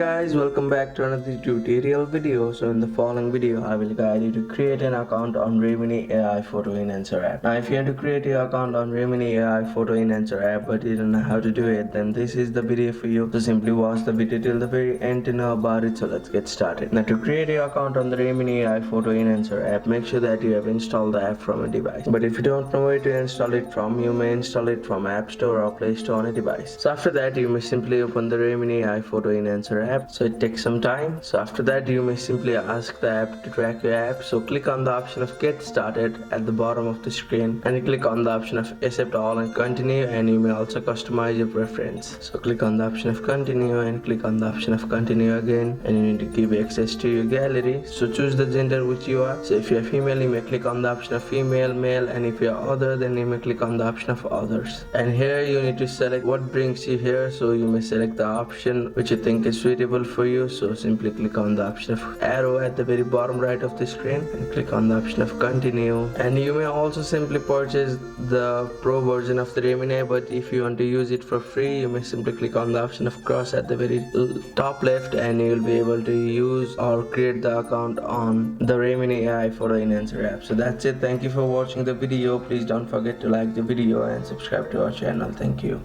Guys, welcome back to another tutorial video. So in the following video I will guide you to create an account on Remini AI photo enhancer app. Now if you want to create your account on Remini AI photo enhancer app but you don't know how to do it, then this is the video for you. So simply watch the video till the very end to know about it. So let's get started. Now to create your account on the Remini AI photo enhancer app, make sure that you have installed the app from a device. But if you don't know where to install it from, you may install it from App Store or Play Store on a device. So after that you may simply open the Remini AI photo enhancer app. So it takes some time. So after that you may simply ask the app to track your app. So click on the option of get started at the bottom of the screen and you click on the option of accept all and continue, and you may also customize your preference. So click on the option of continue and click on the option of continue again, and you need to give access to your gallery. So choose the gender which you are. So if you are female you may click on the option of female, male, and if you are other then you may click on the option of others. And here you need to select what brings you here. So you may select the option which you think is suitable for you. So simply click on the option of arrow at the very bottom right of the screen and click on the option of continue. And you may also simply purchase the pro version of the Remini, but if you want to use it for free you may simply click on the option of cross at the very top left and you will be able to use or create the account on the Remini AI photo enhancer app. So that's it. Thank you for watching the video. Please don't forget to like the video and subscribe to our channel. Thank you.